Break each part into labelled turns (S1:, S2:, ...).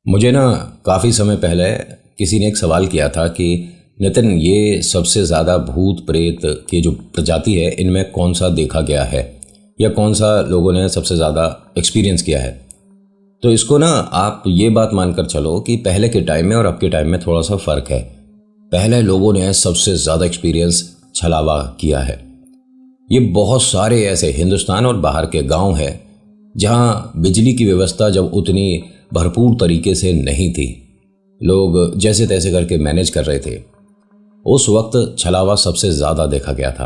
S1: मुझे ना काफ़ी समय पहले किसी ने एक सवाल किया था कि नितिन, ये सबसे ज़्यादा भूत प्रेत की जो प्रजाति है इनमें कौन सा देखा गया है या कौन सा लोगों ने सबसे ज़्यादा एक्सपीरियंस किया है। तो इसको ना आप ये बात मानकर चलो कि पहले के टाइम में और अब के टाइम में थोड़ा सा फ़र्क है। पहले लोगों ने सबसे ज़्यादा एक्सपीरियंस छलावा किया है। ये बहुत सारे ऐसे हिंदुस्तान और बाहर के गांव हैं जहां बिजली की व्यवस्था जब उतनी भरपूर तरीके से नहीं थी, लोग जैसे तैसे करके मैनेज कर रहे थे, उस वक्त छलावा सबसे ज़्यादा देखा गया था।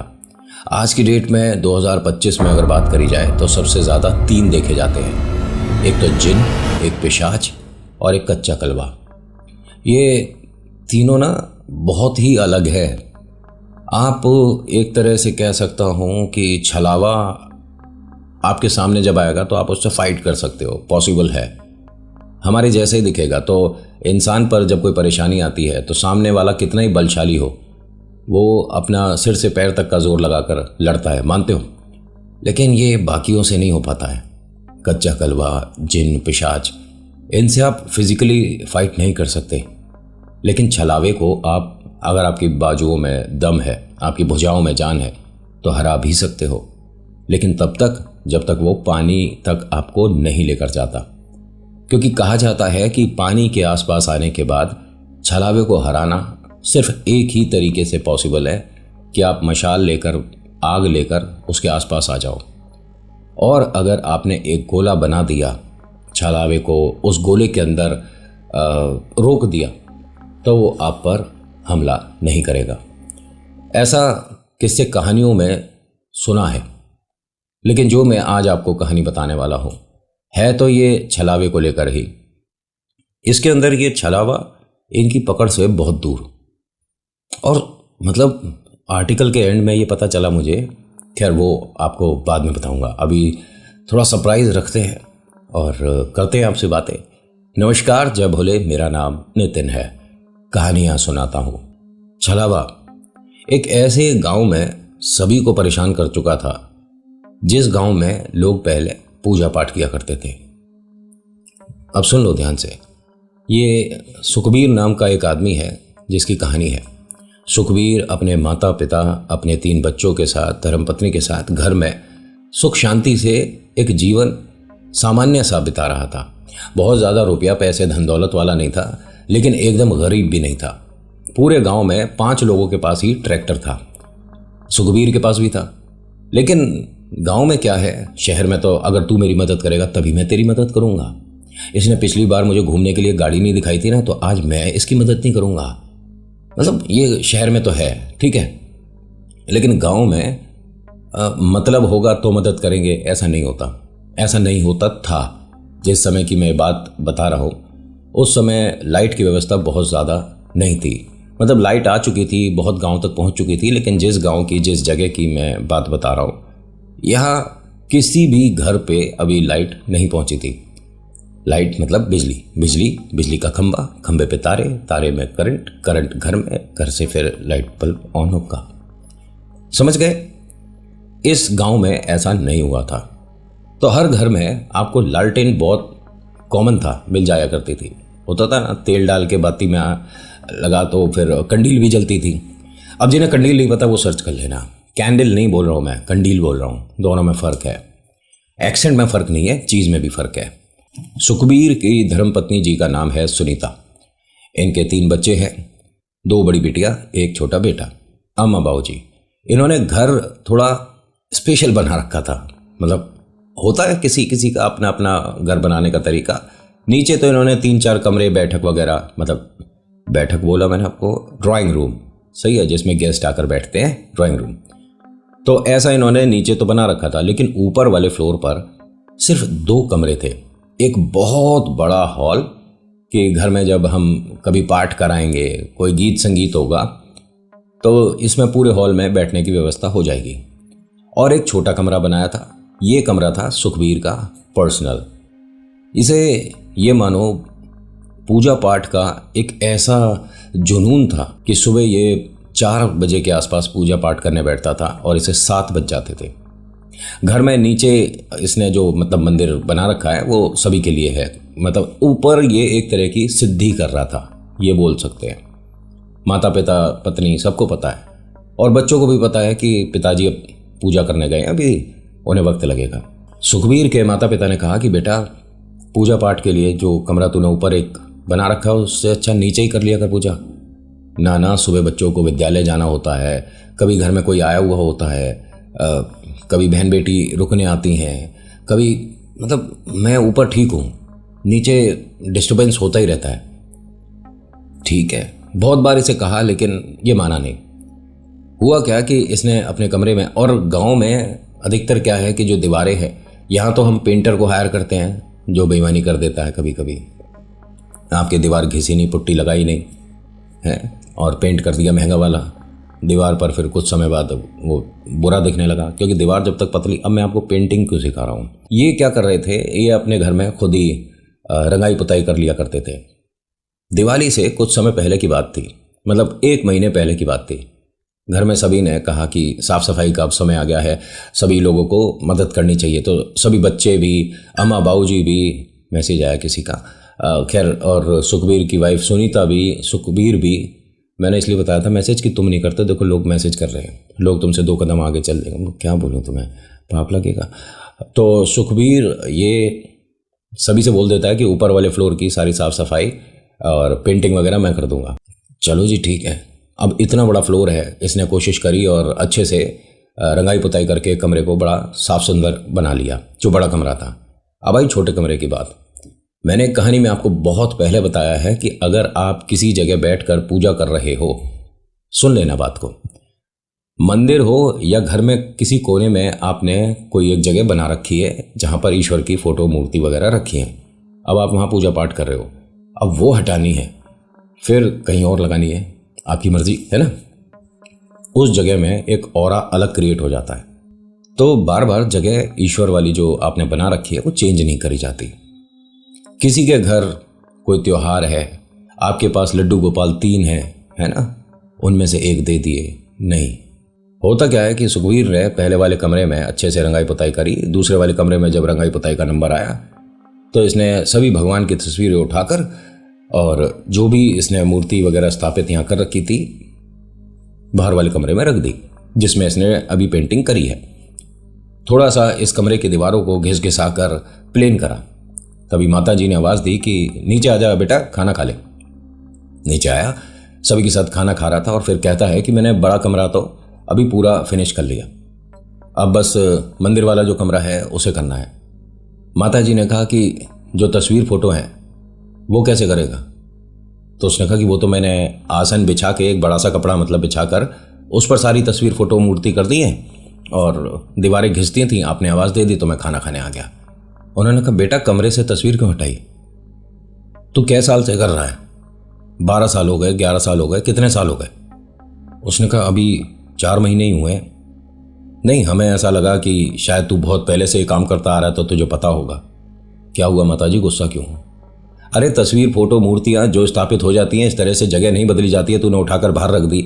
S1: आज की डेट में 2025 में अगर बात करी जाए तो सबसे ज़्यादा 3 देखे जाते हैं। एक तो जिन, एक पिशाच और एक कच्चा कलवा। ये तीनों ना बहुत ही अलग है। आप एक तरह से कह सकता हूँ कि छलावा आपके सामने जब आएगा तो आप उससे फाइट कर सकते हो, पॉसिबल है। हमारे जैसे ही दिखेगा तो इंसान पर जब कोई परेशानी आती है तो सामने वाला कितना ही बलशाली हो, वो अपना सिर से पैर तक का जोर लगाकर लड़ता है, मानते हो। लेकिन ये बाकियों से नहीं हो पाता है। कच्चा कलवा, जिन, पिशाच, इनसे आप फिजिकली फाइट नहीं कर सकते। लेकिन छलावे को आप, अगर आपकी बाजुओं में दम है, आपकी भुजाओं में जान है, तो हरा भी सकते हो। लेकिन तब तक जब तक वो पानी तक आपको नहीं लेकर जाता, क्योंकि कहा जाता है कि पानी के आसपास आने के बाद छलावे को हराना सिर्फ एक ही तरीके से पॉसिबल है कि आप मशाल लेकर, आग लेकर उसके आसपास आ जाओ। और अगर आपने एक गोला बना दिया, छलावे को उस गोले के अंदर रोक दिया, तो वो आप पर हमला नहीं करेगा। ऐसा किस्से कहानियों में सुना है, लेकिन जो मैं आज आपको कहानी बताने वाला हूँ है तो ये छलावे को लेकर ही। इसके अंदर ये छलावा इनकी पकड़ से बहुत दूर, और मतलब आर्टिकल के एंड में ये पता चला मुझे, खैर वो आपको बाद में बताऊंगा। अभी थोड़ा सरप्राइज रखते हैं और करते हैं आपसे बातें। नमस्कार, जय भोले, मेरा नाम नितिन है, कहानियाँ सुनाता हूँ। छलावा एक ऐसे गांव में सभी को परेशान कर चुका था, जिस गांव में लोग पहले पूजा पाठ किया करते थे। अब सुन लो ध्यान से। ये सुखबीर नाम का एक आदमी है जिसकी कहानी है। सुखबीर अपने माता पिता, अपने 3 बच्चों के साथ, धर्मपत्नी के साथ घर में सुख शांति से एक जीवन सामान्य सा बिता रहा था। बहुत ज़्यादा रुपया पैसे धन दौलत वाला नहीं था, लेकिन एकदम गरीब भी नहीं था। पूरे गांव में 5 लोगों के पास ही ट्रैक्टर था। सुखबीर के पास भी था। लेकिन गांव में क्या है, शहर में तो अगर तू मेरी मदद करेगा तभी मैं तेरी मदद करूंगा। इसने पिछली बार मुझे घूमने के लिए गाड़ी नहीं दिखाई थी ना, तो आज मैं इसकी मदद नहीं करूंगा। मतलब ये शहर में तो है, ठीक है, लेकिन गांव में मतलब होगा तो मदद करेंगे, ऐसा नहीं होता। ऐसा नहीं होता था। जिस समय की मैं बात बता रहा हूँ उस समय लाइट की व्यवस्था बहुत ज़्यादा नहीं थी। मतलब लाइट आ चुकी थी, बहुत गांव तक पहुंच चुकी थी, लेकिन जिस गांव की, जिस जगह की मैं बात बता रहा हूँ, यहाँ किसी भी घर पे अभी लाइट नहीं पहुंची थी। लाइट मतलब बिजली, बिजली का खंबा, खंबे पे तारे, तारे में करंट, करंट घर में, घर से फिर लाइट बल्ब ऑन होगा। समझ गए? इस गांव में ऐसा नहीं हुआ था। तो हर घर में आपको लालटेन बहुत कॉमन था, मिल जाया करती थी। होता था ना, तेल डाल के बाती में लगा तो फिर कंडील भी जलती थी। अब जिन्हें कंडील नहीं पता वो सर्च कर लेना। कैंडल नहीं बोल रहा हूँ मैं, कंडील बोल रहा हूँ। दोनों में फ़र्क है, एक्सेंट में फ़र्क नहीं है, चीज़ में भी फ़र्क है। सुखबीर की धर्मपत्नी जी का नाम है सुनीता। इनके 3 बच्चे हैं, 2 बड़ी बिटिया, 1 छोटा बेटा। अम्मा बाबू जी, इन्होंने घर थोड़ा स्पेशल बना रखा था। मतलब होता है किसी किसी का अपना अपना घर बनाने का तरीका। नीचे तो इन्होंने 3-4 कमरे, बैठक वगैरह, मतलब बैठक बोला मैंने आपको, ड्राइंग रूम, सही है, जिसमें गेस्ट आकर बैठते हैं, ड्राइंग रूम। तो ऐसा इन्होंने नीचे तो बना रखा था, लेकिन ऊपर वाले फ्लोर पर सिर्फ 2 कमरे थे। एक बहुत बड़ा हॉल कि घर में जब हम कभी पाठ कराएंगे, कोई गीत संगीत होगा, तो इसमें पूरे हॉल में बैठने की व्यवस्था हो जाएगी। और एक छोटा कमरा बनाया था। ये कमरा था सुखबीर का पर्सनल। इसे ये मानो पूजा पाठ का एक ऐसा जुनून था कि सुबह ये 4 बजे के आसपास पूजा पाठ करने बैठता था और इसे 7 बज जाते थे। घर में नीचे इसने जो मतलब मंदिर बना रखा है वो सभी के लिए है, मतलब ऊपर ये एक तरह की सिद्धि कर रहा था, ये बोल सकते हैं। माता पिता पत्नी सबको पता है और बच्चों को भी पता है कि पिताजी अब पूजा करने गए, अभी उन्हें वक्त लगेगा। सुखबीर के माता पिता ने कहा कि बेटा पूजा पाठ के लिए जो कमरा तूने ऊपर एक बना रखा है उससे अच्छा नीचे ही कर लिया कर पूजा। ना सुबह बच्चों को विद्यालय जाना होता है, कभी घर में कोई आया हुआ होता है, कभी बहन बेटी रुकने आती हैं, कभी मतलब मैं ऊपर ठीक हूँ, नीचे डिस्टर्बेंस होता ही रहता है। ठीक है, बहुत बार इसे कहा लेकिन ये माना नहीं। हुआ क्या कि इसने अपने कमरे में, और गांव में अधिकतर क्या है कि जो दीवारें हैं, यहाँ तो हम पेंटर को हायर करते हैं जो बेईमानी कर देता है कभी कभी। आपके दीवार घिसी नहीं, पुट्टी लगाई नहीं है और पेंट कर दिया महंगा वाला दीवार पर, फिर कुछ समय बाद वो बुरा दिखने लगा क्योंकि दीवार जब तक पतली। अब मैं आपको पेंटिंग क्यों सिखा रहा हूँ, ये क्या कर रहे थे, ये अपने घर में खुद ही रंगाई पुताई कर लिया करते थे। दिवाली से कुछ समय पहले की बात थी, मतलब 1 महीने पहले की बात थी। घर में सभी ने कहा कि साफ सफाई का अब समय आ गया है, सभी लोगों को मदद करनी चाहिए। तो सभी बच्चे भी, अम्मा बाबूजी भी, मैसेज आया किसी का, खैर, और सुखबीर की वाइफ सुनीता भी, सुखबीर भी। मैंने इसलिए बताया था मैसेज कि तुम नहीं करते, देखो लोग मैसेज कर रहे हैं, लोग तुमसे 2 कदम आगे चल देंगे, क्या बोलूँ तुम्हें, पाप लगेगा। तो सुखबीर ये सभी से बोल देता है कि ऊपर वाले फ्लोर की सारी साफ सफाई और पेंटिंग वगैरह मैं कर दूंगा। चलो जी ठीक है। अब इतना बड़ा फ्लोर है, इसने कोशिश करी और अच्छे से रंगाई पुताई करके कमरे को बड़ा साफ सुंदर बना लिया, जो बड़ा कमरा था। अब आई छोटे कमरे की बात। मैंने कहानी में आपको बहुत पहले बताया है कि अगर आप किसी जगह बैठकर पूजा कर रहे हो, सुन लेना बात को, मंदिर हो या घर में किसी कोने में आपने कोई एक जगह बना रखी है जहां पर ईश्वर की फोटो मूर्ति वगैरह रखी है, अब आप वहां पूजा पाठ कर रहे हो, अब वो हटानी है फिर कहीं और लगानी है, आपकी मर्जी है ना। उस जगह में एक ऑरा अलग क्रिएट हो जाता है। तो बार बार जगह ईश्वर वाली जो आपने बना रखी है वो चेंज नहीं करी जाती। किसी के घर कोई त्योहार है, आपके पास लड्डू गोपाल 3 है ना, उनमें से एक दे दिए, नहीं। होता क्या है कि सुखबीर ने पहले वाले कमरे में अच्छे से रंगाई पुताई करी, दूसरे वाले कमरे में जब रंगाई पुताई का नंबर आया तो इसने सभी भगवान की तस्वीरें उठाकर और जो भी इसने मूर्ति वगैरह स्थापित यहाँ कर रखी थी बाहर वाले कमरे में रख दी, जिसमें इसने अभी पेंटिंग करी है। थोड़ा सा इस कमरे की दीवारों को घिस घिसा कर प्लेन करा। तभी माता जी ने आवाज़ दी कि नीचे आ जा बेटा, खाना खा ले। नीचे आया, सभी के साथ खाना खा रहा था और फिर कहता है कि मैंने बड़ा कमरा तो अभी पूरा फिनिश कर लिया, अब बस मंदिर वाला जो कमरा है उसे करना है। माता जी ने कहा कि जो तस्वीर फोटो हैं वो कैसे करेगा? तो उसने कहा कि वो तो मैंने आसन बिछा के, एक बड़ा सा कपड़ा मतलब बिछा कर उस पर सारी तस्वीर फोटो मूर्ति कर दी है और दीवारें घिसती थी, आपने आवाज़ दे दी तो मैं खाना खाने आ गया। उन्होंने कहा बेटा कमरे से तस्वीर क्यों हटाई? तू कै साल से कर रहा है? 12 साल हो गए, 11 साल हो गए, कितने साल हो गए? उसने कहा अभी 4 महीने ही हुए हैं। नहीं, हमें ऐसा लगा कि शायद तू बहुत पहले से ये काम करता आ रहा है तो तुझे पता होगा। क्या हुआ माताजी, गुस्सा क्यों? अरे तस्वीर फोटो मूर्तियां जो स्थापित हो जाती हैं इस तरह से जगह नहीं बदली जाती है, तूने उठाकर बाहर रख दी।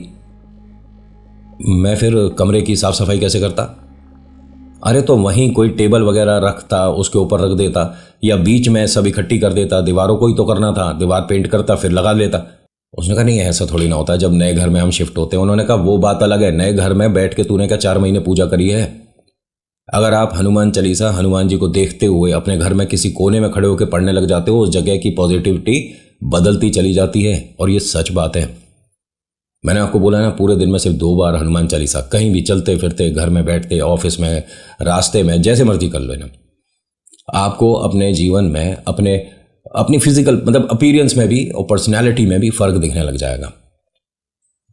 S1: मैं फिर कमरे की साफ सफाई कैसे करता? अरे तो वहीं कोई टेबल वगैरह रखता, उसके ऊपर रख देता, या बीच में सब इकट्ठी कर देता, दीवारों को ही तो करना था, दीवार पेंट करता फिर लगा लेता। उसने कहा नहीं, ऐसा थोड़ी ना होता जब नए घर में हम शिफ्ट होते हैं। उन्होंने कहा वो बात अलग है, नए घर में बैठ के तूने क्या 4 महीने पूजा करी है? अगर आप हनुमान चालीसा हनुमान जी को देखते हुए अपने घर में किसी कोने में खड़े होकर पढ़ने लग जाते हो, उस जगह की पॉजिटिविटी बदलती चली जाती है। और ये सच बात है। मैंने आपको बोला ना, पूरे दिन में सिर्फ 2 बार हनुमान चालीसा, कहीं भी चलते फिरते, घर में बैठते, ऑफिस में, रास्ते में, जैसे मर्जी कर लेना। आपको अपने जीवन में अपनी फिजिकल मतलब अपीयरेंस में भी और पर्सनैलिटी में भी फर्क दिखने लग जाएगा।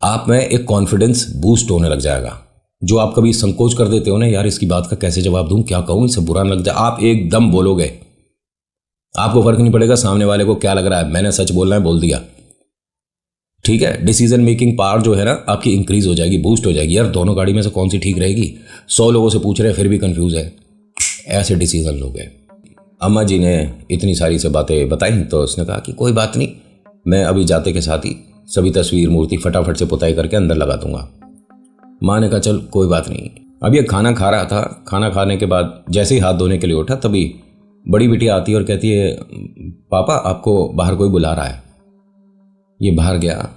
S1: आप में एक कॉन्फिडेंस बूस्ट होने लग जाएगा। जो आप कभी संकोच कर देते हो ना, यार इसकी बात का कैसे जवाब दूं, क्या कहूं, इससे बुरा न लग जाए, आप एकदम बोलोगे। आपको फर्क नहीं पड़ेगा सामने वाले को क्या लग रहा है, मैंने सच बोलना है, बोल दिया। ठीक है, डिसीजन मेकिंग पावर जो है ना आपकी इंक्रीज हो जाएगी, बूस्ट हो जाएगी। यार दोनों गाड़ी में से कौन सी ठीक रहेगी? 100 लोगों से पूछ रहे हैं फिर भी कंफ्यूज है, ऐसे डिसीजन लोगे। अम्मा जी ने इतनी सारी से बातें बताई तो उसने कहा कि कोई बात नहीं, मैं अभी जाते के साथ ही सभी तस्वीर मूर्ति फटाफट से पुताई करके अंदर लगा दूंगा। माँ ने कहा चल कोई बात नहीं। अब ये खाना खा रहा था। खाना खाने के बाद जैसे ही हाथ धोने के लिए उठा तभी बड़ी बिटिया आती है और कहती है, पापा आपको बाहर कोई बुला रहा है। ये बाहर गया,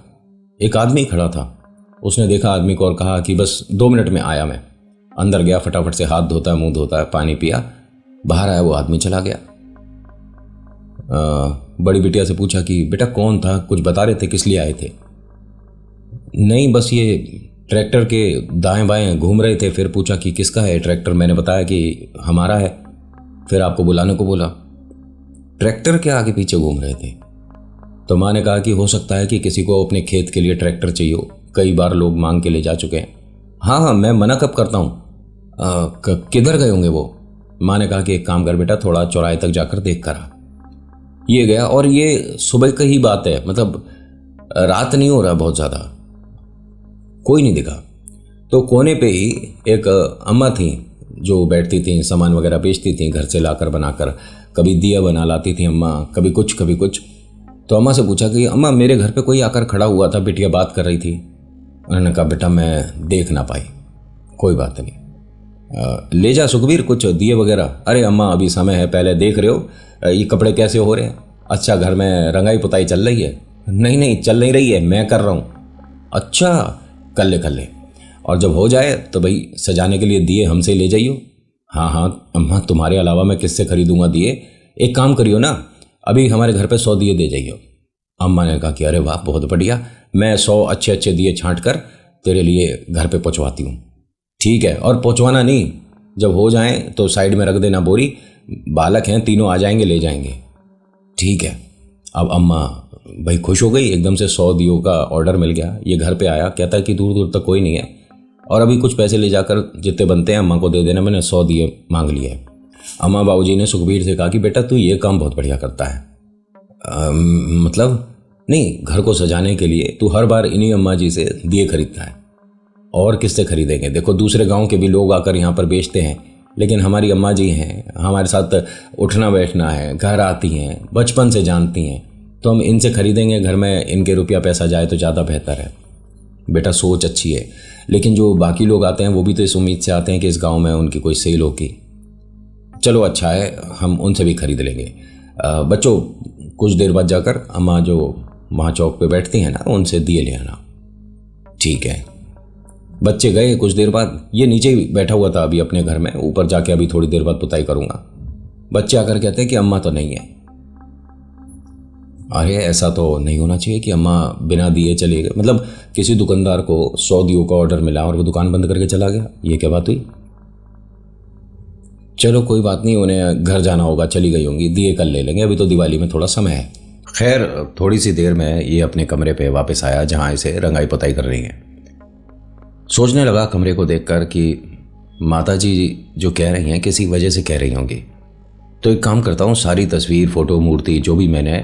S1: एक आदमी खड़ा था। उसने देखा आदमी को और कहा कि बस 2 मिनट में आया मैं। अंदर गया, फटाफट से हाथ धोता है, मुंह धोता है, पानी पिया, बाहर आया, वो आदमी चला गया। बड़ी बिटिया से पूछा कि बेटा कौन था, कुछ बता रहे थे, किस लिए आए थे? नहीं, बस ये ट्रैक्टर के दाएं बाएं घूम रहे थे, फिर पूछा कि किसका है ट्रैक्टर, मैंने बताया कि हमारा है, फिर आपको बुलाने को बोला। ट्रैक्टर के आगे पीछे घूम रहे थे। तो माँ ने कहा कि हो सकता है कि किसी को अपने खेत के लिए ट्रैक्टर चाहिए हो, कई बार लोग मांग के ले जा चुके हैं। हाँ, मैं मना कब करता हूँ, किधर गए होंगे वो? माँ ने कहा कि एक काम कर बेटा, थोड़ा चौराहे तक जाकर देख कर आ। ये गया और ये सुबह की ही बात है, मतलब रात नहीं हो रहा बहुत ज़्यादा, कोई नहीं दिखा। तो कोने पे ही एक अम्मा थी जो बैठती थी, सामान वगैरह बेचती थी, घर से लाकर बनाकर, कभी दिया बना लाती थी अम्मा, कभी कुछ कभी कुछ। तो अम्मा से पूछा कि अम्मा मेरे घर पे कोई आकर खड़ा हुआ था, बिटिया बात कर रही थी। उन्होंने कहा बेटा मैं देख ना पाई, कोई बात नहीं, ले जा सुखबीर कुछ दिए वगैरह। अरे अम्मा अभी समय है, पहले देख रहे हो ये कपड़े कैसे हो रहे हैं? अच्छा, घर में रंगाई पुताई चल रही है? नहीं नहीं चल नहीं रही है, मैं कर रहा हूँ। अच्छा, कर ले, और जब हो जाए तो भाई सजाने के लिए दिए हमसे ले जाइयो। हाँ हाँ अम्मा, तुम्हारे अलावा मैं किससे खरीदूंगा दिए? एक काम करियो ना, अभी हमारे घर पे 100 दिए दे जाइयो। अम्मा ने कहा कि अरे वाह बहुत बढ़िया, मैं 100 अच्छे अच्छे दिए छांट कर तेरे लिए घर पे पहुँचवाती हूँ। ठीक है, और पहुँचवाना नहीं, जब हो जाए तो साइड में रख देना बोरी, बालक हैं तीनों आ जाएंगे ले जाएंगे। ठीक है। अब अम्मा भाई खुश हो गई, एकदम से 100 दियों का ऑर्डर मिल गया। ये घर पे आया, कहता है कि दूर दूर तक कोई नहीं है और अभी कुछ पैसे ले जाकर जितने बनते हैं अम्मा को दे देना, मैंने 100 दिए मांग लिए। अम्मा बाबूजी ने सुखबीर से कहा कि बेटा तू ये काम बहुत बढ़िया करता है। मतलब नहीं, घर को सजाने के लिए तू हर बार इन्हीं अम्मा जी से दिए खरीदता है, और किससे खरीदेंगे? देखो दूसरे गांव के भी लोग आकर यहाँ पर बेचते हैं, लेकिन हमारी अम्मा जी हैं, हमारे साथ उठना बैठना है, घर आती हैं, बचपन से जानती हैं, तो हम इनसे खरीदेंगे, घर में इनके रुपया पैसा जाए तो ज़्यादा बेहतर है। बेटा सोच अच्छी है, लेकिन जो बाकी लोग आते हैं वो भी तो इस उम्मीद से आते हैं कि इस गांव में उनकी कोई सेल होगी। चलो अच्छा है, हम उनसे भी खरीद लेंगे। बच्चों कुछ देर बाद जाकर अम्मा जो वहाँ चौक पे बैठती हैं ना, उनसे दिए ले आना। ठीक है। बच्चे गए, कुछ देर बाद ये नीचे ही बैठा हुआ था अभी अपने घर में, ऊपर जाके अभी थोड़ी देर बाद पुताई करूँगा। बच्चे आकर कहते हैं कि अम्मा तो नहीं है। अरे ऐसा तो नहीं होना चाहिए कि अम्मा बिना दिए चले गए, मतलब किसी दुकानदार को 100 दियों का ऑर्डर मिला और वो दुकान बंद करके चला गया, ये क्या बात हुई? चलो कोई बात नहीं, उन्हें घर जाना होगा, चली गई होंगी, दिए कल ले लेंगे, अभी तो दिवाली में थोड़ा समय है। खैर थोड़ी सी देर में ये अपने कमरे पे वापस आया जहाँ इसे रंगाई पुताई कर रही है। सोचने लगा कमरे को देखकर कि माताजी जो कह रही हैं किसी वजह से कह रही होंगी, तो एक काम करता हूँ, सारी तस्वीर फोटो मूर्ति जो भी मैंने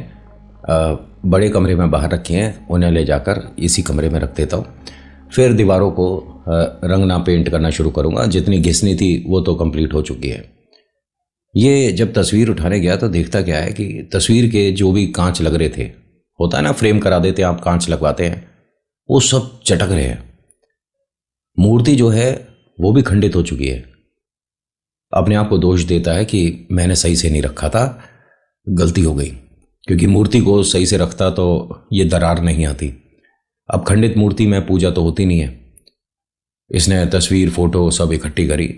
S1: बड़े कमरे में बाहर रखी हैं उन्हें ले जाकर इसी कमरे में रख देता हूँ। फिर दीवारों को रंगना पेंट करना शुरू करूँगा, जितनी घिसनी थी वो तो कंप्लीट हो चुकी है। ये जब तस्वीर उठाने गया तो देखता क्या है कि तस्वीर के जो भी कांच लग रहे थे, होता है ना फ्रेम करा देते हैं आप, कांच लगवाते हैं, वो सब चटक रहे हैं। मूर्ति जो है वो भी खंडित हो चुकी है। अपने आप को दोष देता है कि मैंने सही से नहीं रखा था, गलती हो गई, क्योंकि मूर्ति को सही से रखता तो ये दरार नहीं आती। अब खंडित मूर्ति में पूजा तो होती नहीं है। इसने तस्वीर फोटो सब इकट्ठी करी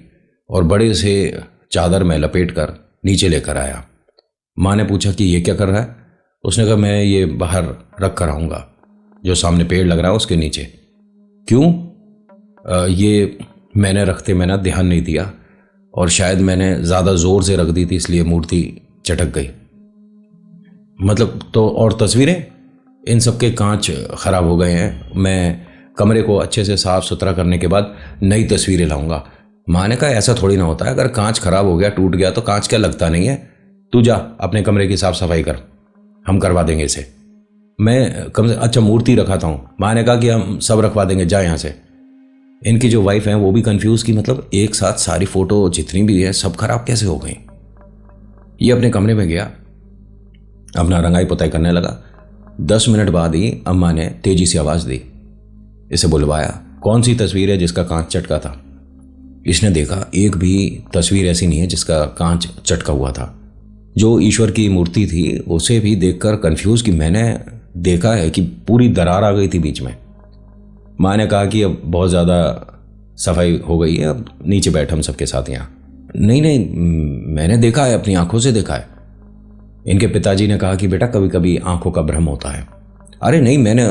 S1: और बड़े से चादर में लपेट कर नीचे लेकर आया। माँ ने पूछा कि ये क्या कर रहा है? उसने कहा मैं ये बाहर रख कर आऊँगा, जो सामने पेड़ लग रहा है उसके नीचे। क्यों? ये मैंने रखते में ना ध्यान नहीं दिया और शायद मैंने ज़्यादा ज़ोर से रख दी थी, इसलिए मूर्ति चटक गई। मतलब तो और तस्वीरें, इन सब के कांच ख़राब हो गए हैं। मैं कमरे को अच्छे से साफ़ सुथरा करने के बाद नई तस्वीरें लाऊंगा। माँ ने कहा ऐसा थोड़ी ना होता है, अगर कांच ख़राब हो गया टूट गया तो कांच क्या लगता नहीं है, तू जा अपने कमरे की साफ़ सफाई कर, हम करवा देंगे इसे। मैं कम से अच्छा मूर्ति रखाता हूँ। माँ ने कहा कि हम सब रखवा देंगे, जा यहाँ से। इनकी जो वाइफ है वो भी कंफ्यूज की मतलब एक साथ सारी फ़ोटो जितनी भी है सब खराब कैसे हो गई। ये अपने कमरे में गया, अपना रंगाई पुताई करने लगा। 10 मिनट बाद ही अम्मा ने तेजी से आवाज़ दी, इसे बुलवाया। कौन सी तस्वीर है जिसका कांच चटका था? इसने देखा एक भी तस्वीर ऐसी नहीं है जिसका कांच चटका हुआ था। जो ईश्वर की मूर्ति थी उसे भी देखकर कंफ्यूज कि मैंने देखा है कि पूरी दरार आ गई थी बीच में। माँ ने कहा कि अब बहुत ज़्यादा सफाई हो गई है, अब नीचे बैठ हम सबके साथ यहाँ। नहीं नहीं, मैंने देखा है, अपनी आंखों से देखा है। इनके पिताजी ने कहा कि बेटा कभी कभी आंखों का भ्रम होता है। अरे नहीं, मैंने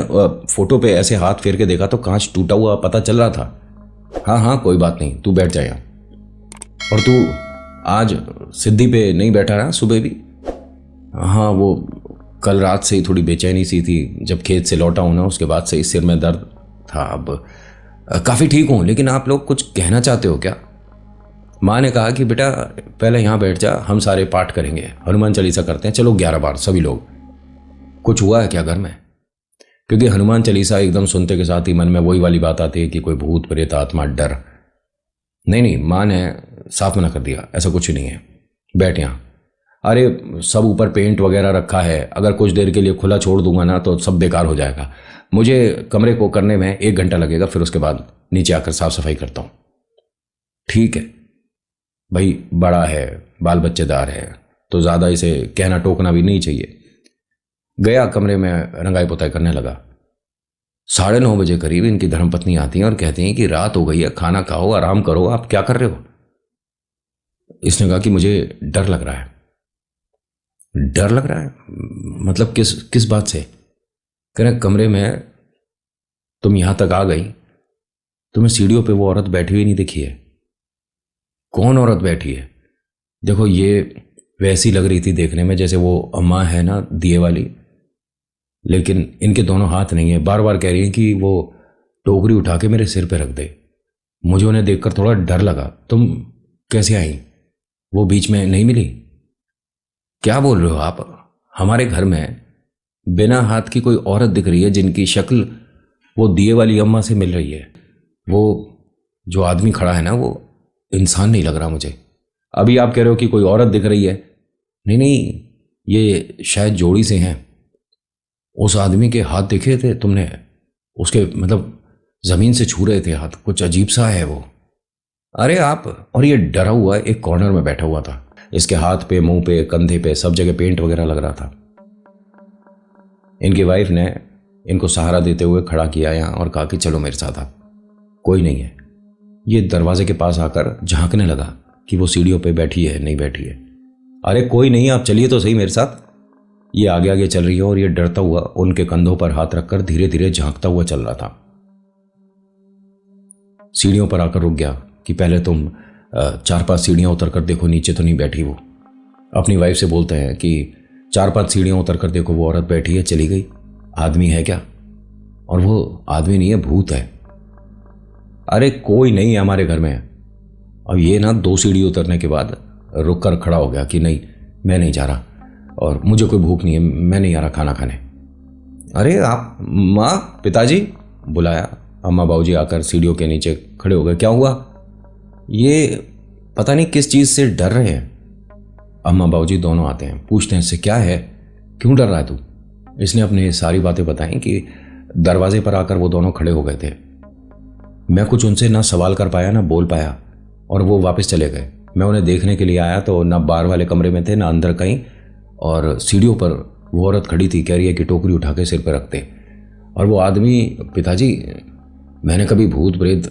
S1: फोटो पे ऐसे हाथ फेर के देखा तो कांच टूटा हुआ पता चल रहा था। हाँ हाँ कोई बात नहीं, तू बैठ जा यहाँ। और तू आज सिद्धि पे नहीं बैठा रहा सुबह भी? हाँ, वो कल रात से ही थोड़ी बेचैनी सी थी, जब खेत से लौटा हूं ना उसके बाद से इस सिर में दर्द था। अब काफ़ी ठीक हूँ, लेकिन आप लोग कुछ कहना चाहते हो क्या? माँ ने कहा कि बेटा पहले यहाँ बैठ जा, हम सारे पाठ करेंगे, हनुमान चालीसा करते हैं, चलो 11 बार सभी लोग। कुछ हुआ है क्या घर में? क्योंकि हनुमान चालीसा एकदम सुनते के साथ ही मन में वही वाली बात आती है कि कोई भूत प्रेत आत्मा डर। नहीं नहीं, माँ ने साफ मना कर दिया, ऐसा कुछ नहीं है, बैठ यहाँ। अरे सब ऊपर पेंट वगैरह रखा है, अगर कुछ देर के लिए खुला छोड़ दूंगा ना तो सब बेकार हो जाएगा। मुझे कमरे को करने में 1 घंटा लगेगा, फिर उसके बाद नीचे आकर साफ सफाई करता हूँ। ठीक है भाई, बड़ा है, बाल बच्चेदार है, तो ज़्यादा इसे कहना टोकना भी नहीं चाहिए। गया कमरे में रंगाई पुताई करने लगा। 9:30 बजे करीब इनकी धर्मपत्नी आती हैं और कहती हैं कि रात हो गई है, खाना खाओ, आराम करो, आप क्या कर रहे हो? इसने कहा कि मुझे डर लग रहा है। डर लग रहा है मतलब किस बात से? कह रहे कमरे में तुम यहां तक आ गई, तुम्हें सीढ़ियों पे वो औरत बैठी हुई नहीं दिखी है? कौन औरत बैठी है? देखो ये वैसी लग रही थी देखने में जैसे वो अम्मा है ना दिए वाली, लेकिन इनके दोनों हाथ नहीं है। बार बार कह रही है कि वो टोकरी उठा के मेरे सिर पे रख दे। मुझे उन्हें देखकर थोड़ा डर लगा। तुम कैसे आई? वो बीच में नहीं मिली? क्या बोल रहे हो आप? हमारे घर में बिना हाथ की कोई औरत दिख रही है जिनकी शक्ल वो दिए वाली अम्मा से मिल रही है। वो जो आदमी खड़ा है ना वो इंसान नहीं लग रहा मुझे। अभी आप कह रहे हो कि कोई औरत दिख रही है। नहीं नहीं, ये शायद जोड़ी से हैं। उस आदमी के हाथ देखे थे तुमने? उसके मतलब जमीन से छू रहे थे हाथ, कुछ अजीब सा है वो। अरे आप, और ये डरा हुआ एक कॉर्नर में बैठा हुआ था। इसके हाथ पे, मुंह पे, कंधे पे सब जगह पेंट वगैरह लग रहा था। इनकी वाइफ ने इनको सहारा देते हुए खड़ा किया यहाँ और कहा कि चलो मेरे साथ आप। कोई नहीं है। ये दरवाजे के पास आकर झांकने लगा कि वो सीढ़ियों पे बैठी है नहीं बैठी है। अरे कोई नहीं, आप चलिए तो सही मेरे साथ। ये आगे आगे चल रही है और ये डरता हुआ उनके कंधों पर हाथ रखकर धीरे धीरे झांकता हुआ चल रहा था। सीढ़ियों पर आकर रुक गया कि पहले तुम 4-5 सीढ़ियां उतर कर देखो नीचे तो नहीं बैठी वो। अपनी वाइफ से बोलते हैं कि 4-5 सीढ़ियां उतर कर देखो वो औरत बैठी है, चली गई। आदमी है क्या? और वो आदमी नहीं है, भूत है। अरे कोई नहीं है हमारे घर में। अब ये ना 2 सीढ़ी उतरने के बाद रुक कर खड़ा हो गया कि नहीं, मैं नहीं जा रहा और मुझे कोई भूख नहीं है, मैं नहीं आ रहा खाना खाने। अरे आप, माँ, पिताजी बुलाया। अम्मा बाबूजी आकर सीढ़ियों के नीचे खड़े हो गए। क्या हुआ? ये पता नहीं किस चीज से डर रहे हैं। अम्मा बाबूजी दोनों आते हैं, पूछते हैं इससे क्या है, क्यों डर रहा है तू? इसने अपनी सारी बातें बताई कि दरवाजे पर आकर वो दोनों खड़े हो गए थे। मैं कुछ उनसे ना सवाल कर पाया ना बोल पाया और वो वापस चले गए। मैं उन्हें देखने के लिए आया तो ना बाहर वाले कमरे में थे ना अंदर कहीं, और सीढ़ियों पर वो औरत खड़ी थी, कह रही है कि टोकरी उठा के सिर पर रखते। और वो आदमी, पिताजी मैंने कभी भूत प्रेत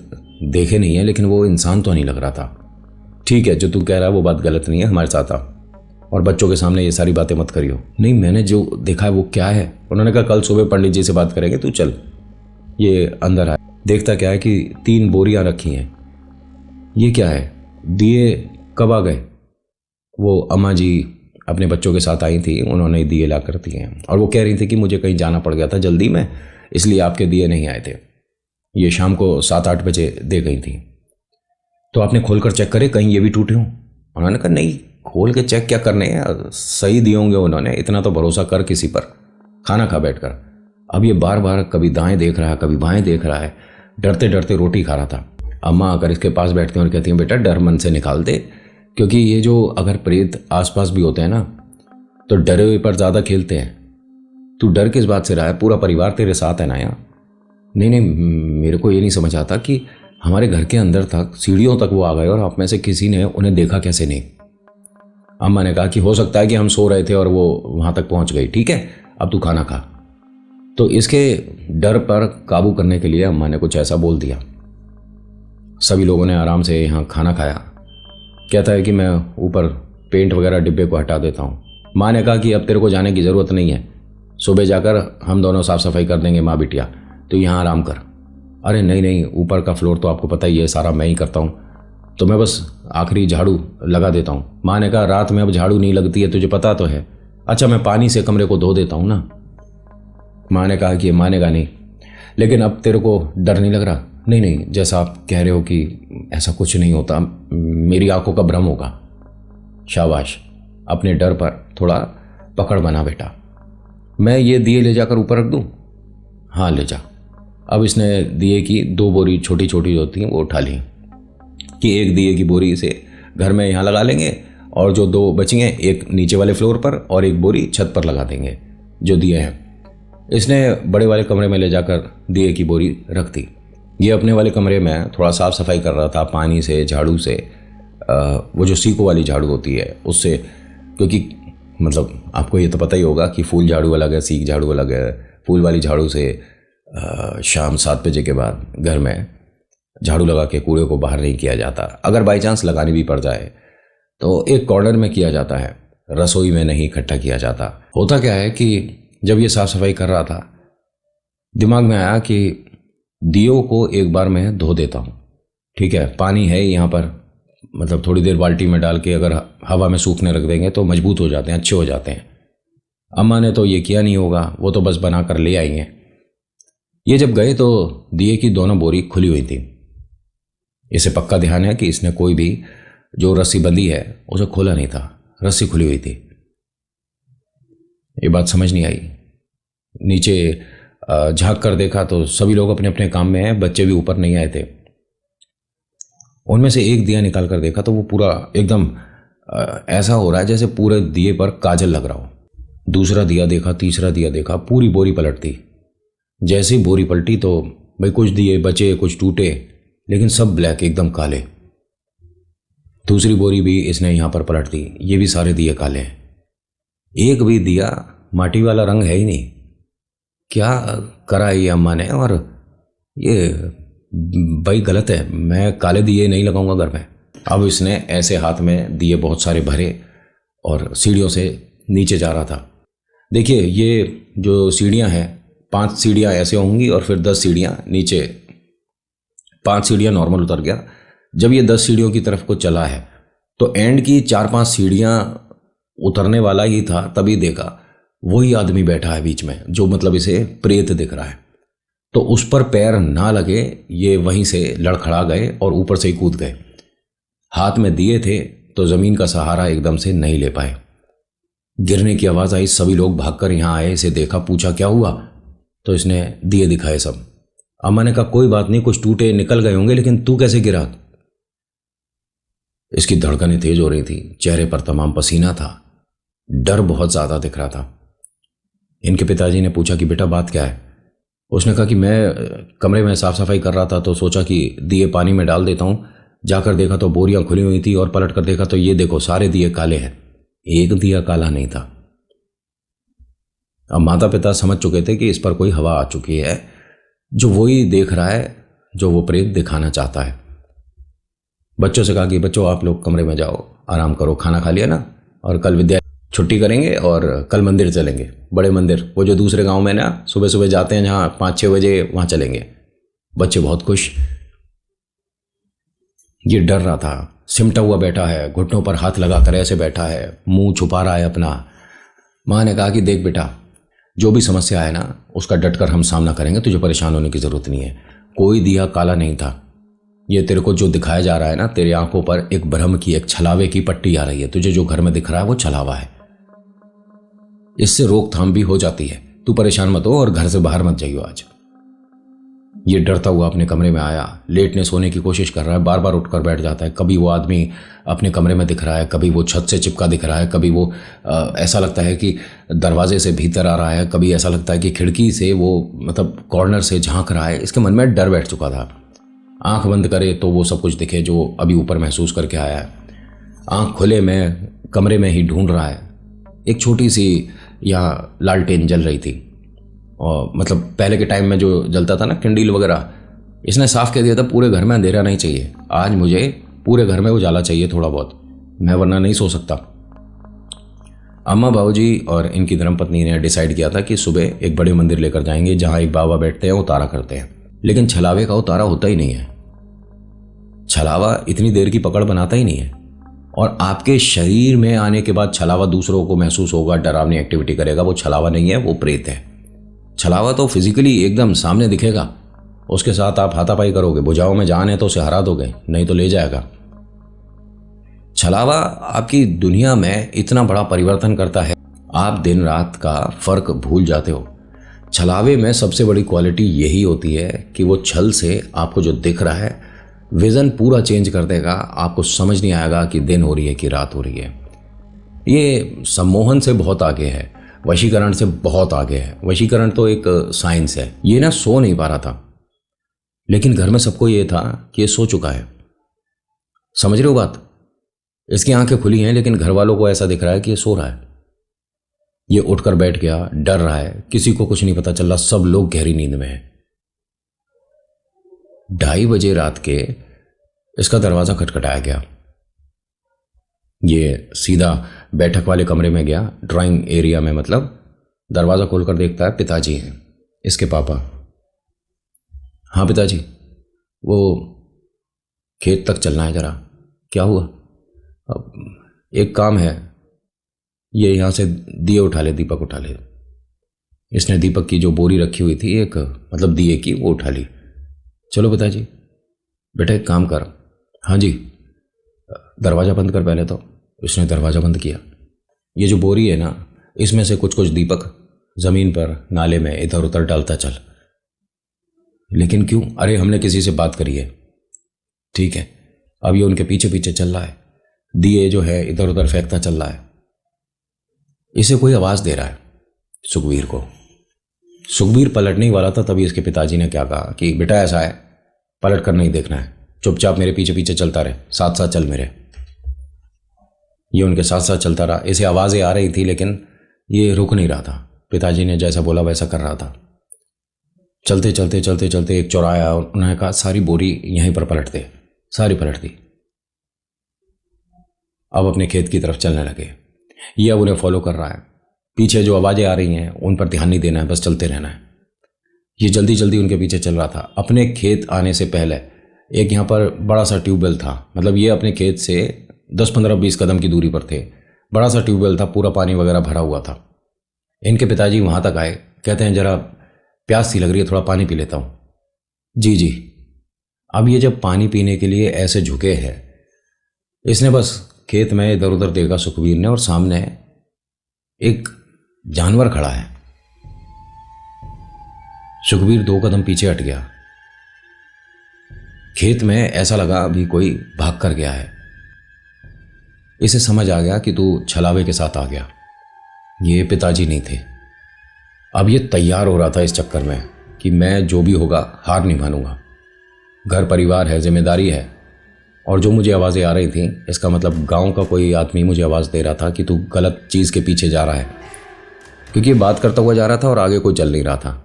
S1: देखे नहीं है, लेकिन वो इंसान तो नहीं लग रहा था। ठीक है, जो तू कह रहा है वो बात गलत नहीं है, हमारे साथ आ और बच्चों के सामने ये सारी बातें मत करियो। नहीं, मैंने जो देखा है वो क्या है? उन्होंने कहा कल सुबह पंडित जी से बात करेंगे, तू चल। ये अंदर आया, देखता क्या है कि 3 बोरियां रखी हैं। ये क्या है? दिए कब आ गए? वो अम्मा जी अपने बच्चों के साथ आई थी, उन्होंने दिए ला कर दिए और वो कह रही थी कि मुझे कहीं जाना पड़ गया था जल्दी में, इसलिए आपके दिए नहीं आए थे। ये शाम को 7-8 बजे दे गई थी। तो आपने खोलकर चेक करे कहीं ये भी टूटे हों? उन्होंने कहा नहीं, खोल के चेक क्या करने हैं, सही दिए होंगे उन्होंने, इतना तो भरोसा कर किसी पर, खाना खा बैठकर। अब ये बार बार कभी दाएं देख रहा है कभी बाएं देख रहा है, डरते डरते रोटी खा रहा था। अम्मा आकर इसके पास बैठती हैं और कहती हैं बेटा डर मन से निकाल दे, क्योंकि ये जो अगर प्रेत आसपास भी होते हैं ना तो डरे हुए पर ज़्यादा खेलते हैं। तू डर किस बात से रहा है? पूरा परिवार तेरे साथ है ना यहाँ। नहीं नहीं, मेरे को ये नहीं समझ आता कि हमारे घर के अंदर तक, सीढ़ियों तक वो आ गए और आप में से किसी ने उन्हें देखा कैसे नहीं। अम्मा ने कहा कि हो सकता है कि हम सो रहे थे और वो वहाँ तक पहुँच गई। ठीक है, अब तू खाना खा। तो इसके डर पर काबू करने के लिए अम्मा ने कुछ ऐसा बोल दिया। सभी लोगों ने आराम से यहाँ खाना खाया। कहता है कि मैं ऊपर पेंट वगैरह डिब्बे को हटा देता हूँ। माँ ने कहा कि अब तेरे को जाने की ज़रूरत नहीं है, सुबह जाकर हम दोनों साफ़ सफाई कर देंगे माँ बिटिया, तो यहाँ आराम कर। अरे नहीं नहीं, ऊपर का फ्लोर तो आपको पता ही है सारा मैं ही करता हूँ, तो मैं बस आखिरी झाड़ू लगा देता हूँ। माँ ने कहा रात में अब झाड़ू नहीं लगती है, तुझे पता तो है। अच्छा मैं पानी से कमरे को धो देता हूँ ना। माँ ने कहा कि मानेगा नहीं, लेकिन अब तेरे को डर नहीं लग रहा? नहीं नहीं, जैसा आप कह रहे हो कि ऐसा कुछ नहीं होता, मेरी आंखों का भ्रम होगा। शाबाश, अपने डर पर थोड़ा पकड़ बना बेटा। मैं ये दिए ले जाकर ऊपर रख दूँ? हाँ ले जा। अब इसने दिए की 2 बोरी छोटी छोटी होती हैं वो उठा ली कि एक दिए की बोरी से घर में यहाँ लगा लेंगे और जो 2 बची हैं एक नीचे वाले फ्लोर पर और एक बोरी छत पर लगा देंगे जो दिए हैं। इसने बड़े वाले कमरे में ले जाकर दिए की बोरी रख दी। ये अपने वाले कमरे में थोड़ा साफ़ सफाई कर रहा था, पानी से, झाड़ू से, वो जो सीको वाली झाड़ू होती है उससे, क्योंकि मतलब आपको ये तो पता ही होगा कि फूल झाड़ू अलग है, सीक झाड़ू अलग है। फूल वाली झाड़ू से शाम 7 बजे के बाद घर में झाड़ू लगा के कूड़े को बाहर नहीं किया जाता। अगर बाई चांस लगानी भी पड़ जाए तो एक कॉर्नर में किया जाता है, रसोई में नहीं इकट्ठा किया जाता। होता क्या है कि जब ये साफ़ सफाई कर रहा था, दिमाग में आया कि दियों को एक बार मैं धो देता हूँ। ठीक है, पानी है यहाँ पर, मतलब थोड़ी देर बाल्टी में डाल के अगर हवा में सूखने रख देंगे तो मजबूत हो जाते हैं, अच्छे हो जाते हैं। अम्मा ने तो ये किया नहीं होगा, वो तो बस बना कर ले आई हैं। ये जब गए तो दिए की दोनों बोरी खुली हुई थी। इसे पक्का ध्यान है कि इसने कोई भी जो रस्सी बंधी है उसे खोला नहीं था, रस्सी खुली हुई थी। ये बात समझ नहीं आई। नीचे झांक कर देखा तो सभी लोग अपने अपने काम में हैं, बच्चे भी ऊपर नहीं आए थे। उनमें से एक दिया निकाल कर देखा तो वो पूरा एकदम ऐसा हो रहा है जैसे पूरे दिए पर काजल लग रहा हो। दूसरा दिया देखा, तीसरा दिया देखा, पूरी बोरी पलटती। जैसे ही बोरी पलटी तो भाई कुछ दिए बचे, कुछ टूटे, लेकिन सब ब्लैक, एकदम काले। दूसरी बोरी भी इसने यहाँ पर पलट दी, ये भी सारे दिए काले हैं। एक भी दिया माटी वाला रंग है ही नहीं। क्या करा ये अम्मा ने? और ये भाई गलत है, मैं काले दिए नहीं लगाऊंगा घर में। अब इसने ऐसे हाथ में दिए बहुत सारे भरे और सीढ़ियों से नीचे जा रहा था। देखिए ये जो सीढ़ियाँ हैं, 5 सीढ़ियाँ ऐसे होंगी और फिर 10 सीढ़ियाँ नीचे। 5 सीढ़ियाँ नॉर्मल उतर गया। जब ये 10 सीढ़ियों की तरफ को चला है तो एंड की 4-5 सीढ़ियाँ उतरने वाला ही था, तभी देखा वही आदमी बैठा है बीच में, जो मतलब इसे प्रेत दिख रहा है। तो उस पर पैर ना लगे, ये वहीं से लड़खड़ा गए और ऊपर से ही कूद गए। हाथ में दिए थे तो जमीन का सहारा एकदम से नहीं ले पाए। गिरने की आवाज आई, सभी लोग भागकर यहाँ आए, इसे देखा, पूछा क्या हुआ, तो इसने दिए दिखाए सब। अम्मा ने कहा कोई बात नहीं, कुछ टूटे निकल गए होंगे, लेकिन तू कैसे गिरा? इसकी धड़कनें तेज हो रही थी, चेहरे पर तमाम पसीना था, डर बहुत ज्यादा दिख रहा था। इनके पिताजी ने पूछा कि बेटा बात क्या है? उसने कहा कि मैं कमरे में साफ सफाई कर रहा था तो सोचा कि दिए पानी में डाल देता हूँ। जाकर देखा तो बोरियां खुली हुई थी और पलट कर देखा तो ये देखो सारे दिए काले हैं, एक दिया काला नहीं था। अब माता पिता समझ चुके थे कि इस पर कोई हवा आ चुकी है, जो वही देख रहा है जो वो प्रेत दिखाना चाहता है। बच्चों से कहा कि बच्चों आप लोग कमरे में जाओ, आराम करो, खाना खा लिया ना, और कल विद्या छुट्टी करेंगे और कल मंदिर चलेंगे, बड़े मंदिर, वो जो दूसरे गांव में ना सुबह सुबह जाते हैं जहाँ 5-6 बजे, वहाँ चलेंगे। बच्चे बहुत खुश। ये डर रहा था, सिमटा हुआ बैठा है, घुटनों पर हाथ लगाकर ऐसे बैठा है, मुंह छुपा रहा है अपना। माँ ने कहा कि देख बेटा, जो भी समस्या है ना उसका डटकर हम सामना करेंगे, तुझे परेशान होने की जरूरत नहीं है। कोई दिया काला नहीं था। ये तेरे को जो दिखाया जा रहा है ना, तेरी आंखों पर एक भ्रम की, एक छलावे की पट्टी आ रही है। तुझे जो घर में दिख रहा है वो छलावा है, इससे रोकथाम भी हो जाती है। तू परेशान मत हो और घर से बाहर मत जाइयो आज। ये डरता हुआ अपने कमरे में आया, लेटने सोने की कोशिश कर रहा है, बार बार उठकर बैठ जाता है। कभी वो आदमी अपने कमरे में दिख रहा है, कभी वो छत से चिपका दिख रहा है, कभी वो ऐसा लगता है कि दरवाजे से भीतर आ रहा है, कभी ऐसा लगता है कि खिड़की से वो मतलब कॉर्नर से झांक रहा है। इसके मन में डर बैठ चुका था। आंख बंद करे तो वो सब कुछ दिखे जो अभी ऊपर महसूस करके आया है। आंख खुले में कमरे में ही ढूंढ रहा है। एक छोटी सी यहाँ लालटेन जल रही थी, और मतलब पहले के टाइम में जो जलता था ना कैंडल वगैरह, इसने साफ कह दिया था पूरे घर में अंधेरा नहीं चाहिए, आज मुझे पूरे घर में उजाला चाहिए थोड़ा बहुत, मैं वरना नहीं सो सकता। अम्मा बाबूजी और इनकी धर्मपत्नी ने डिसाइड किया था कि सुबह एक बड़े मंदिर लेकर जाएंगे जहाँ एक बाबा बैठते हैं, उतारा करते हैं। लेकिन छलावे का उतारा होता ही नहीं है। छलावा इतनी देर की पकड़ बनाता ही नहीं है, और आपके शरीर में आने के बाद छलावा दूसरों को महसूस होगा, डरावनी एक्टिविटी करेगा, वो छलावा नहीं है, वो प्रेत है। छलावा तो फिजिकली एकदम सामने दिखेगा, उसके साथ आप हाथापाई करोगे, भुजाओं में जान है तो उसे हरा दोगे, नहीं तो ले जाएगा। छलावा आपकी दुनिया में इतना बड़ा परिवर्तन करता है, आप दिन रात का फर्क भूल जाते हो। छलावे में सबसे बड़ी क्वालिटी यही होती है कि वो छल से आपको जो दिख रहा है विजन पूरा चेंज कर देगा। आपको समझ नहीं आएगा कि दिन हो रही है कि रात हो रही है। ये सम्मोहन से बहुत आगे है, वशीकरण से बहुत आगे है। वशीकरण तो एक साइंस है। ये ना सो नहीं पा रहा था, लेकिन घर में सबको ये था कि ये सो चुका है। समझ रहे हो बात? इसकी आंखें खुली हैं, लेकिन घर वालों को ऐसा दिख रहा है कि ये सो रहा है। ये उठकर बैठ गया, डर रहा है, किसी को कुछ नहीं पता चल रहा, सब लोग गहरी नींद में हैं। 2:30 बजे रात के इसका दरवाजा खटखटाया गया। ये सीधा बैठक वाले कमरे में गया, ड्राइंग एरिया में, मतलब दरवाजा खोलकर देखता है पिताजी हैं, इसके पापा। हाँ पिताजी, वो खेत तक चलना है जरा। क्या हुआ? अब एक काम है, ये यहाँ से दिए उठा ले, दीपक उठा ले। इसने दीपक की जो बोरी रखी हुई थी एक, मतलब दिए की, वो उठा ली। चलो पिताजी। बेटा एक काम कर। हाँ जी। दरवाज़ा बंद कर पहले तो। इसने दरवाज़ा बंद किया। ये जो बोरी है ना, इसमें से कुछ कुछ दीपक ज़मीन पर, नाले में इधर उधर डालता चल। लेकिन क्यों? अरे हमने किसी से बात करी है। ठीक है। अब ये उनके पीछे पीछे चल रहा है, दिए जो है इधर उधर फेंकता चल रहा है। इसे कोई आवाज़ दे रहा है सुखबीर को। सुखबीर पलटने ही वाला था, तभी इसके पिताजी ने क्या कहा कि बेटा ऐसा है, पलट कर नहीं देखना है, चुपचाप मेरे पीछे पीछे चलता रहे, साथ साथ चल मेरे। ये उनके साथ साथ चलता रहा। इसे आवाज़ें आ रही थी, लेकिन ये रुक नहीं रहा था। पिताजी ने जैसा बोला वैसा कर रहा था। चलते चलते चलते चलते एक चौराहा आया, उन्होंने कहा सारी बोरी यहीं पर पलट दे। सारी पलट दी। अब अपने खेत की तरफ चलने लगे। ये अब उन्हें फॉलो कर रहा है। पीछे जो आवाज़ें आ रही हैं उन पर ध्यान नहीं देना है, बस चलते रहना है। ये जल्दी जल्दी उनके पीछे चल रहा था। अपने खेत आने से पहले एक यहाँ पर बड़ा सा ट्यूबवेल था, मतलब ये अपने खेत से 10-15-20 कदम की दूरी पर थे। बड़ा सा ट्यूबवेल था, पूरा पानी वगैरह भरा हुआ था। इनके पिताजी वहाँ तक आए, कहते हैं जरा प्यास सी लग रही है, थोड़ा पानी पी लेता हूँ। जी जी। अब ये जब पानी पीने के लिए ऐसे झुके हैं, इसने बस खेत में इधर उधर देखा सुखबीर ने, और सामने एक जानवर खड़ा है। सुखबीर 2 कदम पीछे हट गया। खेत में ऐसा लगा अभी कोई भाग कर गया है। इसे समझ आ गया कि तू छलावे के साथ आ गया। ये पिताजी नहीं थे। अब ये तैयार हो रहा था इस चक्कर में कि मैं जो भी होगा हार नहीं मानूंगा। घर परिवार है, जिम्मेदारी है। और जो मुझे आवाज़ें आ रही थी, इसका मतलब गांव का कोई आदमी मुझे आवाज़ दे रहा था कि तू गलत चीज़ के पीछे जा रहा है, क्योंकि ये बात करता हुआ जा रहा था और आगे कोई चल नहीं रहा था।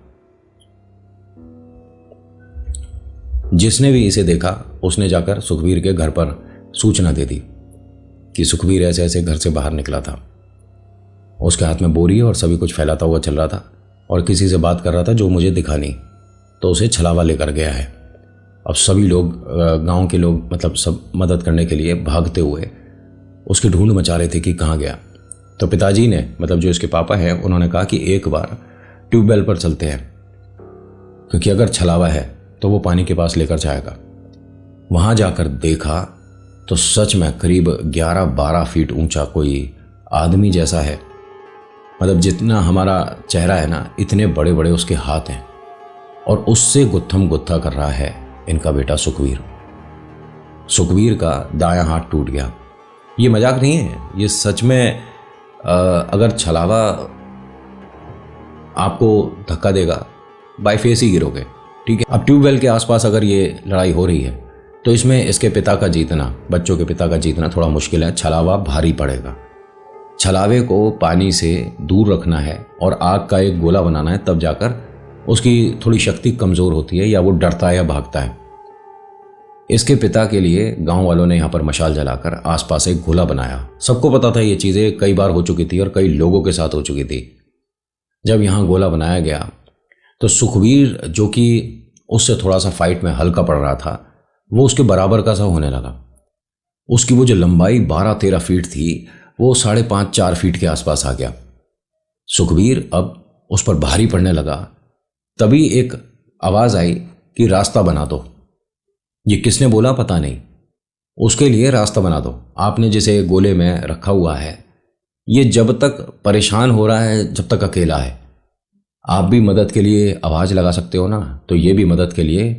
S1: जिसने भी इसे देखा उसने जाकर सुखबीर के घर पर सूचना दे दी कि सुखबीर ऐसे ऐसे घर से बाहर निकला था। उसके हाथ में बोरी और सभी कुछ फैलाता हुआ चल रहा था, और किसी से बात कर रहा था जो मुझे दिखा नहीं, तो उसे छलावा लेकर गया है। अब सभी लोग, गांव के लोग, मतलब सब मदद करने के लिए भागते हुए उसकी ढूंढ मचा रहे थे कि कहाँ गया। तो पिताजी ने, मतलब जो इसके पापा हैं, उन्होंने कहा कि एक बार ट्यूबवेल पर चलते हैं, क्योंकि अगर छलावा है तो वो पानी के पास लेकर जाएगा। वहाँ जाकर देखा तो सच में करीब 11-12 फीट ऊंचा कोई आदमी जैसा है, मतलब जितना हमारा चेहरा है ना, इतने बड़े बड़े उसके हाथ हैं, और उससे गुत्थम गुत्था कर रहा है इनका बेटा सुखबीर। सुखबीर का दायां हाथ टूट गया। ये मजाक नहीं है, ये सच में। अगर छलावा आपको धक्का देगा, बाय फेस ही गिरोगे। ठीक है। अब ट्यूबवेल के आसपास अगर ये लड़ाई हो रही है तो इसमें इसके पिता का जीतना, बच्चों के पिता का जीतना थोड़ा मुश्किल है। छलावा भारी पड़ेगा। छलावे को पानी से दूर रखना है और आग का एक गोला बनाना है, तब जाकर उसकी थोड़ी शक्ति कमज़ोर होती है या वो डरता है या भागता है। इसके पिता के लिए गांव वालों ने यहाँ पर मशाल जलाकर आसपास एक गोला बनाया। सबको पता था ये चीज़ें कई बार हो चुकी थी और कई लोगों के साथ हो चुकी थी। जब यहाँ गोला बनाया गया तो सुखवीर, जो कि उससे थोड़ा सा फाइट में हल्का पड़ रहा था, वो उसके बराबर का सा होने लगा। उसकी वो जो लंबाई 12-13 फीट थी वो 5.5-4 फीट के आसपास आ गया। सुखवीर अब उस पर भारी पड़ने लगा। तभी एक आवाज़ आई कि रास्ता बना दो। ये किसने बोला पता नहीं, उसके लिए रास्ता बना दो। आपने जिसे गोले में रखा हुआ है, ये जब तक परेशान हो रहा है, जब तक अकेला है, आप भी मदद के लिए आवाज़ लगा सकते हो ना, तो ये भी मदद के लिए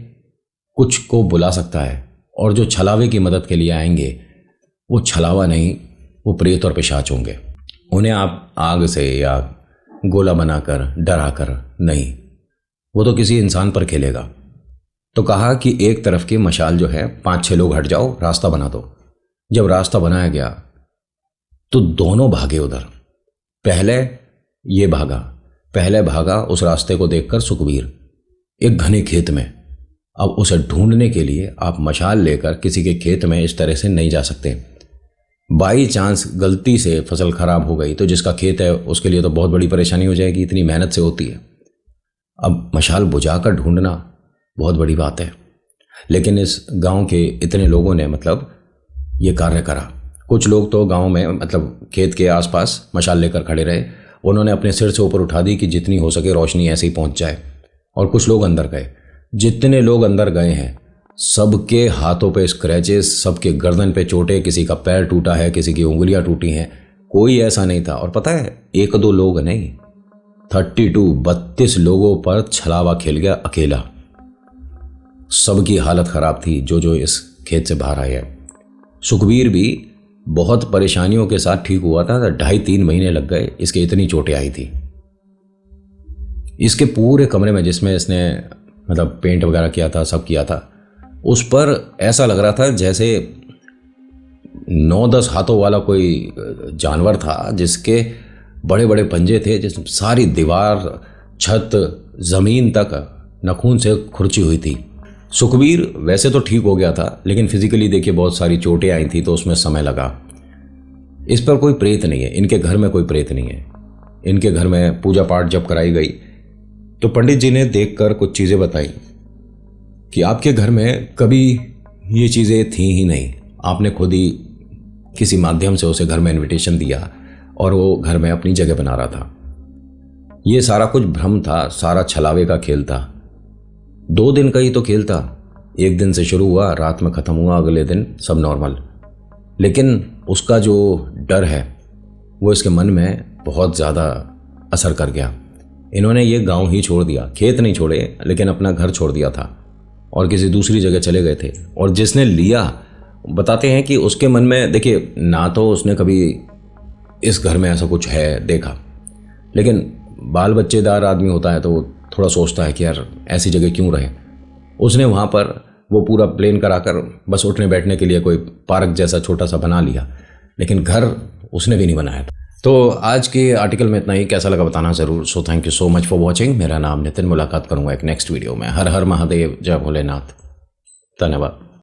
S1: कुछ को बुला सकता है। और जो छलावे की मदद के लिए आएंगे वो छलावा नहीं, वो प्रेत और पिशाच होंगे। उन्हें आप आग से या गोला बनाकर डराकर नहीं, वो तो किसी इंसान पर खेलेगा। तो कहा कि एक तरफ की मशाल जो है, 5-6 लोग हट जाओ, रास्ता बना दो। जब रास्ता बनाया गया तो दोनों भागे उधर। पहले भागा उस रास्ते को देखकर सुखवीर, एक घने खेत में। अब उसे ढूंढने के लिए आप मशाल लेकर किसी के खेत में इस तरह से नहीं जा सकते। बाई चांस गलती से फसल खराब हो गई तो जिसका खेत है उसके लिए तो बहुत बड़ी परेशानी हो जाएगी, इतनी मेहनत से होती है। अब मशाल बुझाकर ढूंढना बहुत बड़ी बात है, लेकिन इस गांव के इतने लोगों ने मतलब ये कार्य करा। कुछ लोग तो गांव में मतलब खेत के आसपास मशाल लेकर खड़े रहे। उन्होंने अपने सिर से ऊपर उठा दी कि जितनी हो सके रोशनी ऐसे ही पहुंच जाए। और कुछ लोग अंदर गए। जितने लोग अंदर गए हैं सबके हाथों पे स्क्रैचेस, सबके गर्दन पे चोटें, किसी का पैर टूटा है, किसी की उंगलियां टूटी हैं। कोई ऐसा नहीं था। और पता है, 1-2 लोग नहीं, 32 लोगों पर छलावा खेल गया अकेला। सबकी हालत खराब थी जो इस खेत से बाहर आए हैं। सुखवीर भी बहुत परेशानियों के साथ ठीक हुआ था। 2.5-3 महीने लग गए, इसके इतनी चोटें आई थी। इसके पूरे कमरे में जिसमें इसने मतलब पेंट वगैरह किया था, सब किया था, उस पर ऐसा लग रहा था जैसे 9-10 हाथों वाला कोई जानवर था, जिसके बड़े बड़े पंजे थे, जिसमें सारी दीवार, छत, ज़मीन तक नाखून से खुरची हुई थी। सुखवीर वैसे तो ठीक हो गया था, लेकिन फिजिकली देखिए बहुत सारी चोटें आई थी, तो उसमें समय लगा। इस पर कोई प्रेत नहीं है, इनके घर में कोई प्रेत नहीं है। इनके घर में पूजा पाठ जब कराई गई तो पंडित जी ने देखकर कुछ चीज़ें बताई कि आपके घर में कभी ये चीज़ें थी ही नहीं। आपने खुद ही किसी माध्यम से उसे घर में इनविटेशन दिया और वो घर में अपनी जगह बना रहा था। ये सारा कुछ भ्रम था, सारा छलावे का खेल था। 2 दिन का ही तो खेल था। एक दिन से शुरू हुआ, रात में ख़त्म हुआ, अगले दिन सब नॉर्मल। लेकिन उसका जो डर है वो इसके मन में बहुत ज़्यादा असर कर गया। इन्होंने ये गांव ही छोड़ दिया, खेत नहीं छोड़े, लेकिन अपना घर छोड़ दिया था और किसी दूसरी जगह चले गए थे। और जिसने लिया, बताते हैं कि उसके मन में, देखिए, ना तो उसने कभी इस घर में ऐसा कुछ है देखा, लेकिन बाल बच्चेदार आदमी होता है तो वो थोड़ा सोचता है कि यार ऐसी जगह क्यों रहे। उसने वहाँ पर वो पूरा प्लेन कराकर बस उठने बैठने के लिए कोई पार्क जैसा छोटा सा बना लिया, लेकिन घर उसने भी नहीं बनाया था। तो आज के आर्टिकल में इतना ही। कैसा लगा बताना ज़रूर। So thank you so much for watching. मेरा नाम नितिन। मुलाकात करूँगा एक नेक्स्ट वीडियो में। हर हर महादेव, जय भोलेनाथ। धन्यवाद।